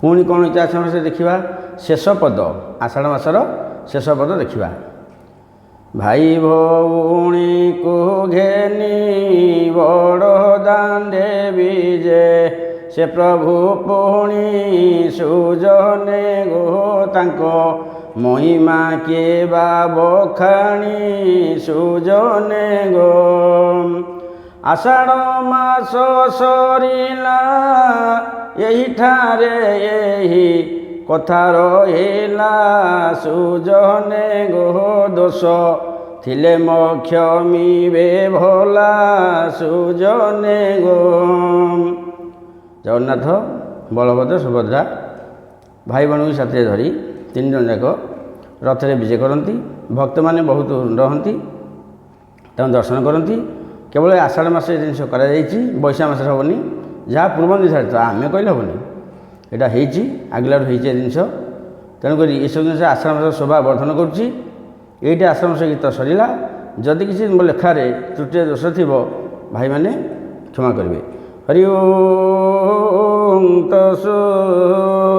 पुणी कौन होती आषाढ़ मास देखा शेष पद आषाढ़ मासर शेष पद देखा भाई भौणी को घेनी बड़ दांडे विजे से प्रभु पुणी सुजने गो तांको महिमा के बखाणी सुजने गो आषाढ़ मास सरिला यही ठारे यही कथा रहिला सुजने गो दोष थिले क्षमिबे भला सुजने गो। जगन्नाथ बलभद्र सुभद्रा भाई भौणी साथी धरी 3 जन जाक रथरे विजय करती भक्त मैंने बहुत रहती दर्शन करती केवल आषाढ़ मास जिन कर बैशाख मास हेनी जहाँ पूर्व निर्धारित आम कहले हेनी यहाँ आगलार जिनस तेणुक ये सब जिन आषाढ़ मास शोभा वर्धन करुच्ची ये आषाढ़ मास गीत सरला जदि किसी मो लेखार त्रुटि दोष थी भाई मैंने क्षमा करेंगे। हरि ओम तत्सत्।